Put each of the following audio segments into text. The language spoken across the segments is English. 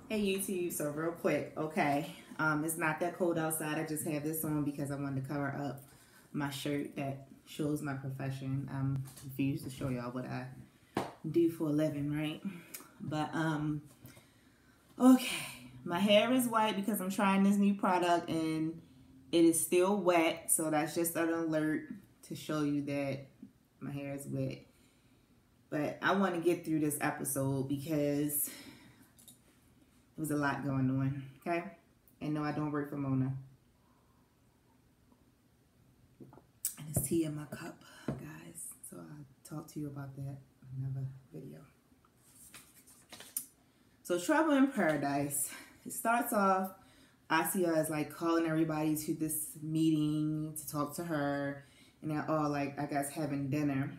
Hey YouTube, so real quick, okay. It's not that cold outside. I just have this on because I wanted to cover up my shirt that shows my profession. I'm confused to show y'all what I do for a living, right? But okay. My hair is white because I'm trying this new product and it is still wet, so that's just an alert to show you that my hair is wet. But I want to get through this episode because there was a lot going on, okay? And no, I don't work for Mona. And it's tea in my cup, guys. So I'll talk to you about that in another video. So Trouble in Paradise. It starts off, Asia is like calling everybody to this meeting to talk to her. And they're all like, I guess, having dinner.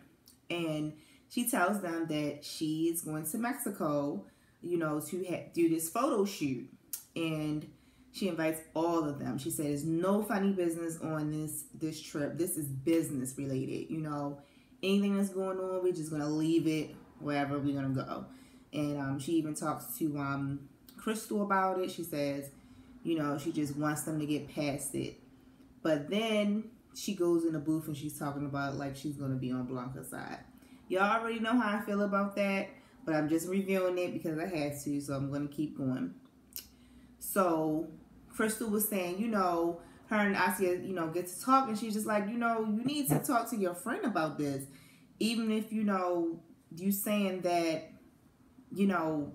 And she tells them that she is going to Mexico, you know, to do this photo shoot. And she invites all of them. She said, there's no funny business on this trip. This is business related. You know, anything that's going on, we're just going to leave it wherever we're going to go. And she even talks to Crystal about it. She says, you know, she just wants them to get past it. But then she goes in the booth and she's talking about like she's going to be on Blanca's side. Y'all already know how I feel about that. But I'm just reviewing it because I had to, so I'm going to keep going. So Crystal was saying, you know, her and Asia, you know, get to talk, and she's just like, you know, you need to talk to your friend about this. Even if, you know, you saying that, you know,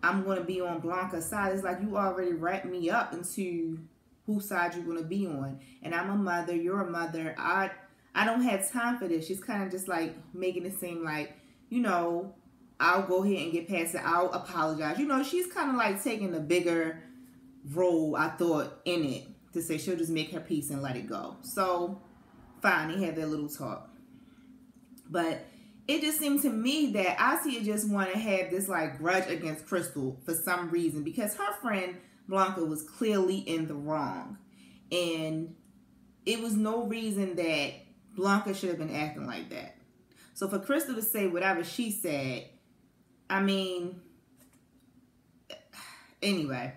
I'm going to be on Blanca's side. It's like you already wrapped me up into whose side you're going to be on. And I'm a mother, you're a mother. I don't have time for this. She's kind of just like making it seem like, you know, I'll go ahead and get past it. I'll apologize. You know, she's kind of like taking a bigger role, I thought, in it. To say she'll just make her peace and let it go. So, fine. They had their little talk. But it just seemed to me that Asia just want to have this like grudge against Crystal for some reason. Because her friend Blanca was clearly in the wrong. And it was no reason that Blanca should have been acting like that. So for Crystal to say whatever she said, I mean, anyway.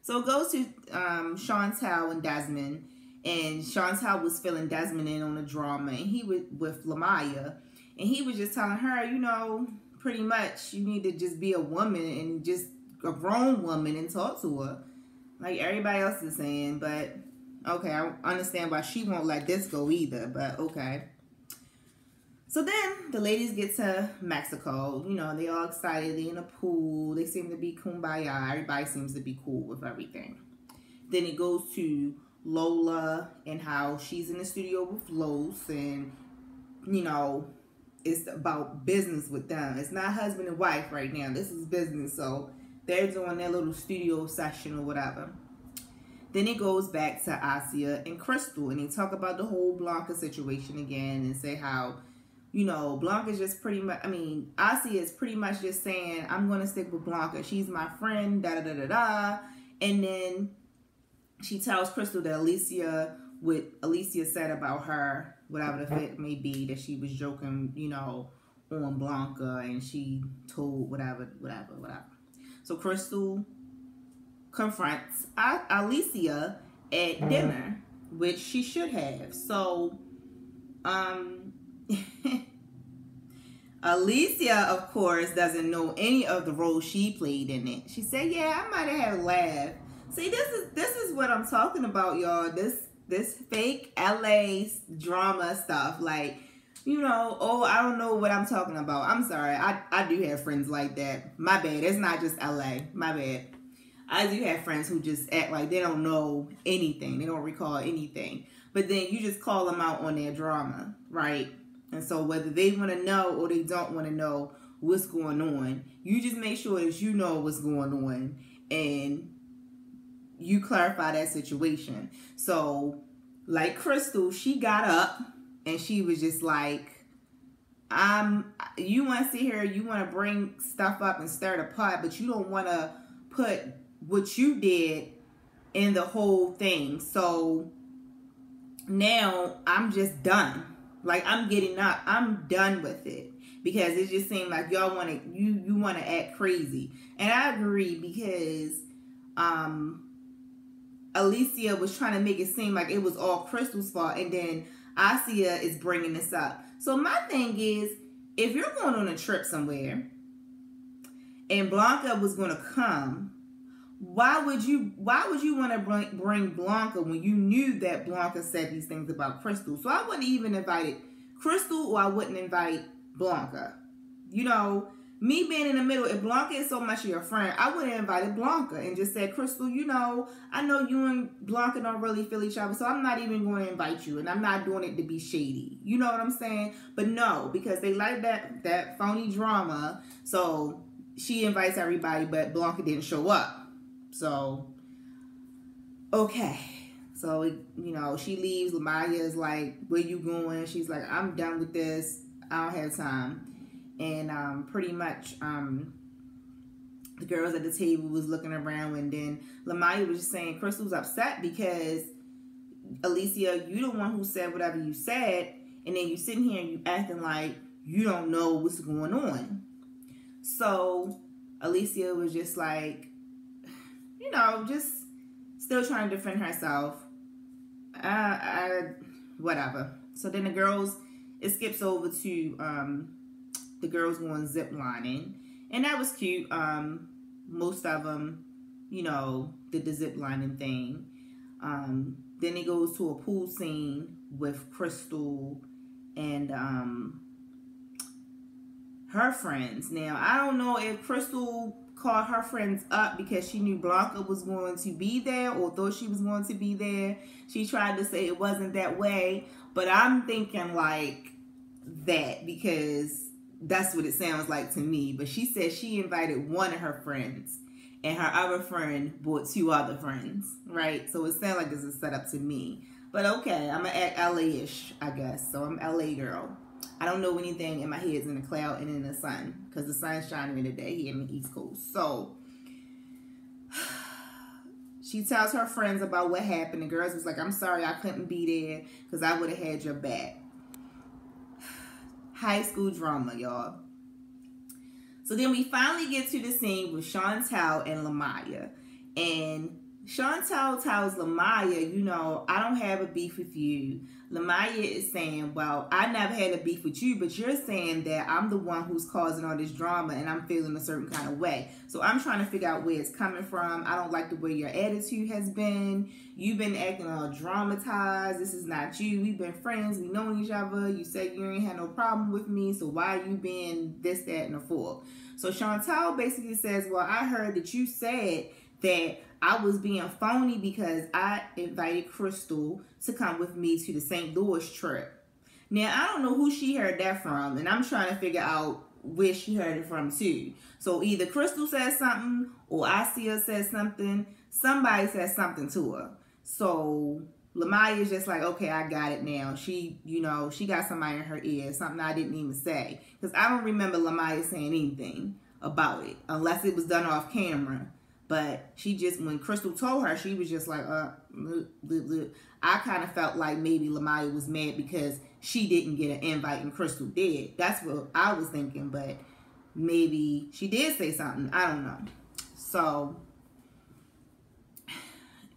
So it goes to Chantel and Desmond. And Chantel was filling Desmond in on the drama. And he was with Lamaya. And he was just telling her, you know, pretty much you need to just be a woman and just a grown woman and talk to her. Like everybody else is saying. But, okay, I understand why she won't let this go either. But, okay. So then the ladies get to Mexico. You know, they all excited. They in a pool. They seem to be kumbaya. Everybody seems to be cool with everything. Then it goes to Lola and how she's in the studio with Los. And, you know, it's about business with them. It's not husband and wife right now. This is business. So they're doing their little studio session or whatever. Then it goes back to Asia and Crystal. And they talk about the whole Blanca situation again. And say how, you know, Blanca's just pretty much, I mean, Asia is pretty much just saying, I'm going to stick with Blanca. She's my friend, da-da-da-da-da. And then she tells Crystal that what Alicia said about her, whatever the fact may be, that she was joking, you know, on Blanca. And she told whatever. So Crystal confronts Alicia at dinner, which she should have. So, Alicia, of course, doesn't know any of the roles she played in it. She said, yeah, I might have had a laugh. See, this is what I'm talking about, y'all. This fake LA drama stuff. Like, you know, oh, I don't know what I'm talking about. I'm sorry. I do have friends like that. My bad. It's not just LA. My bad. I do have friends who just act like they don't know anything. They don't recall anything. But then you just call them out on their drama, right? And so whether they want to know or they don't want to know what's going on, you just make sure that you know what's going on and you clarify that situation. So, like Crystal, she got up and she was just like, you want to sit here, you want to bring stuff up and stir the pot, but you don't want to put what you did in the whole thing. So now I'm just done. Like, I'm getting up. I'm done with it. because it just seemed like y'all want to you want to act crazy. And I agree, because Alicia was trying to make it seem like it was all Crystal's fault, and then Asia is bringing this up. So my thing is, if you're going on a trip somewhere and Blanca was going to come, why would you want to bring Blanca when you knew that Blanca said these things about Crystal? So I wouldn't even invite Crystal, or I wouldn't invite Blanca. You know, me being in the middle, if Blanca is so much of your friend, I would have invited Blanca and just said, Crystal, you know, I know you and Blanca don't really feel each other, so I'm not even going to invite you, and I'm not doing it to be shady. You know what I'm saying? But no, because they like that phony drama, so she invites everybody, but Blanca didn't show up. So, okay. So, you know, she leaves. Lamaya is like, where you going? She's like, I'm done with this. I don't have time. And pretty much the girls at the table was looking around, and then Lamaya was just saying Crystal's upset because, Alicia, you the one who said whatever you said, and then you sitting here and you acting like you don't know what's going on. So Alicia was just like, you know, just still trying to defend herself. Whatever. So then the girls, it skips over to the girls going zip lining, and that was cute. Most of them, you know, did the zip lining thing. Then it goes to a pool scene with Crystal and her friends. Now, I don't know if Crystal called her friends up because she knew Blanca was going to be there, or thought she was going to be there. She tried to say it wasn't that way, but I'm thinking like that, because that's what it sounds like to me. But she said she invited one of her friends, and her other friend brought two other friends, right? So it sounds like it's a setup to me. But okay, I'm going to act LA-ish, I guess. So I'm LA girl. I don't know anything, and my head's in the cloud and in the sun, because the sun's shining in the day here in the East Coast. So she tells her friends about what happened. The girls was like, I'm sorry I couldn't be there, because I would have had your back. High school drama, y'all. So then we finally get to the scene with Chantel and Lamaya. And Chantel tells Lamaya, you know, I don't have a beef with you. Lamaya is saying, well, I never had a beef with you, but you're saying that I'm the one who's causing all this drama and I'm feeling a certain kind of way. So I'm trying to figure out where it's coming from. I don't like the way your attitude has been. You've been acting all dramatized. This is not you. We've been friends. We know each other. You said you ain't had no problem with me. So why are you being this, that, and the fourth? So Chantel basically says, well, I heard that you said that I was being phony because I invited Crystal to come with me to the St. Louis trip. Now, I don't know who she heard that from, and I'm trying to figure out where she heard it from too. So either Crystal said something, or Asia said something. Somebody said something to her. So Lamaya is just like, okay, I got it now. She, you know, she got somebody in her ear, something I didn't even say. Because I don't remember Lamaya saying anything about it, unless it was done off camera. But she just, when Crystal told her, she was just like, I kind of felt like maybe Lamaya was mad because she didn't get an invite and Crystal did. That's what I was thinking, but maybe she did say something. I don't know. So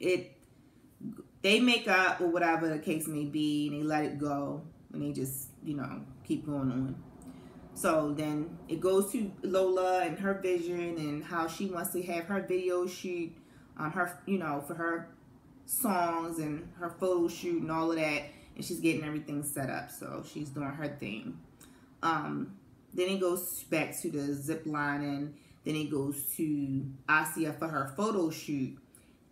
they make up, or whatever the case may be, and they let it go, and they just, you know, keep going on. So then it goes to Lola and her vision and how she wants to have her video shoot, her, you know, for her songs and her photo shoot and all of that. And she's getting everything set up. So she's doing her thing. Then it goes back to the zip line, and then it goes to Asia for her photo shoot.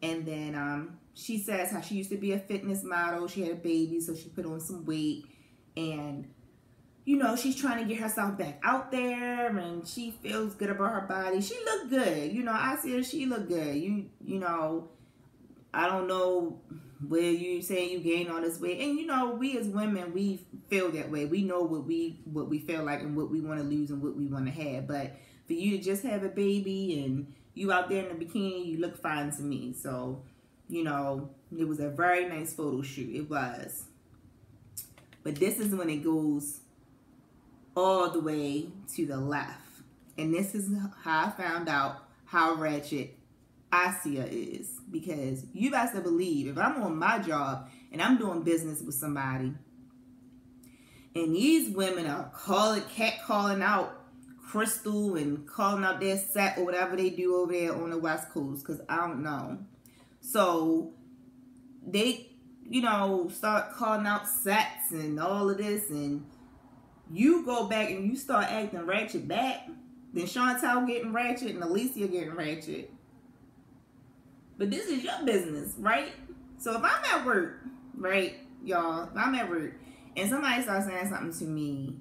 And then she says how she used to be a fitness model. She had a baby, so she put on some weight. And you know, she's trying to get herself back out there, and she feels good about her body. She looked good. You know, I see her, she looked good. You know, I don't know where you say you gain all this weight. And, you know, we as women, we feel that way. We know what we feel like and what we want to lose and what we want to have. But for you to just have a baby and you out there in the bikini, you look fine to me. So, you know, it was a very nice photo shoot. It was. But this is when it goes all the way to the left. And this is how I found out how ratchet Asia is. Because you best to believe, if I'm on my job and I'm doing business with somebody, and these women are calling out Crystal and calling out their set or whatever they do over there on the West Coast, because I don't know. So they, start calling out sets and all of this, and you go back and you start acting ratchet back, then Chantel getting ratchet and Alicia getting ratchet. But this is your business, right? So if I'm at work, right, y'all, if I'm at work and somebody starts saying something to me,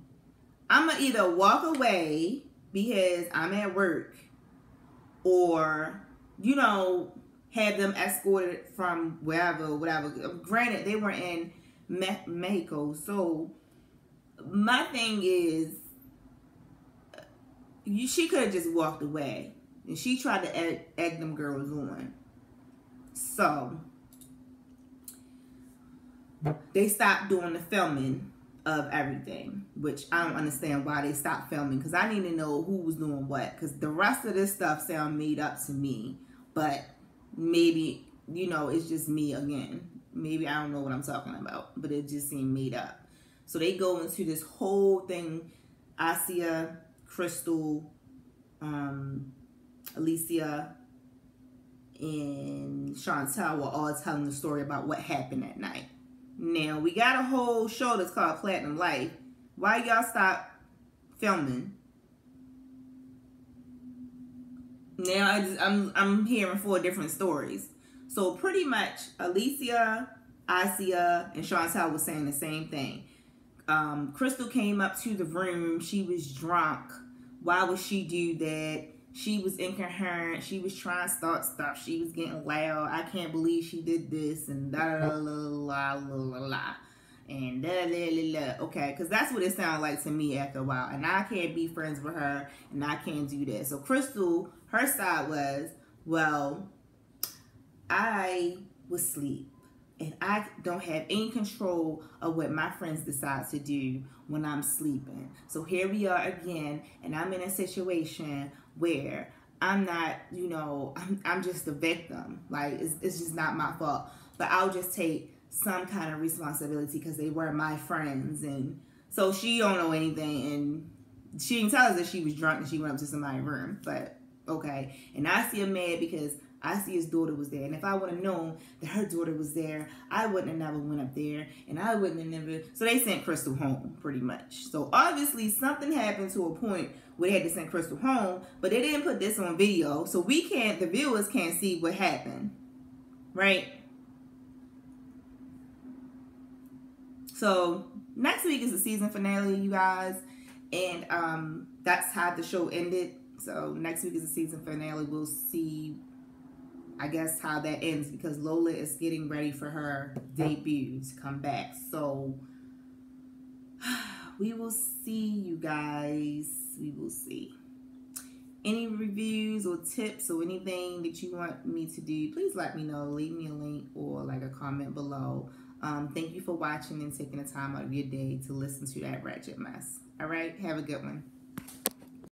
I'm going to either walk away because I'm at work or, have them escorted from wherever, whatever. Granted, they were in Mexico. So my thing is, she could have just walked away. And she tried to egg them girls on. So they stopped doing the filming of everything, which I don't understand why they stopped filming, because I need to know who was doing what, because the rest of this stuff sound made up to me. But maybe, it's just me again. Maybe I don't know what I'm talking about, but it just seemed made up. So they go into this whole thing. Asia, Crystal, Alicia, and Chantel were all telling the story about what happened that night. Now, we got a whole show that's called Platinum Life. Why y'all stop filming? Now, I'm hearing 4 different stories. So, pretty much, Alicia, Asia, and Chantel was saying the same thing. Crystal came up to the room. She was drunk. Why would she do that? She was incoherent. She was trying to start stuff. She was getting loud. I can't believe she did this and da la la la la la la and da la la la. Okay, because that's what it sounded like to me after a while. And I can't be friends with her, and I can't do that. So Crystal, her side was, well, I was asleep. And I don't have any control of what my friends decide to do when I'm sleeping. So here we are again, and I'm in a situation where I'm not, I'm just a victim. Like, it's just not my fault. But I'll just take some kind of responsibility because they were my friends. And so she don't know anything. And she didn't tell us that she was drunk and she went up to somebody's room. But, okay. And I see her mad because I see his daughter was there. And if I would have known that her daughter was there, I wouldn't have never went up there. And I wouldn't have never... So they sent Crystal home, pretty much. So obviously something happened to a point where they had to send Crystal home. But they didn't put this on video. So the viewers can't see what happened. Right? So next week is the season finale, you guys. And that's how the show ended. So next week is the season finale. We'll see, I guess, how that ends, because Lola is getting ready for her debut to come back. So we will see, you guys. We will see. Any reviews or tips or anything that you want me to do, please let me know. Leave me a link or like a comment below. Thank you for watching and taking the time out of your day to listen to that ratchet mess. All right, have a good one.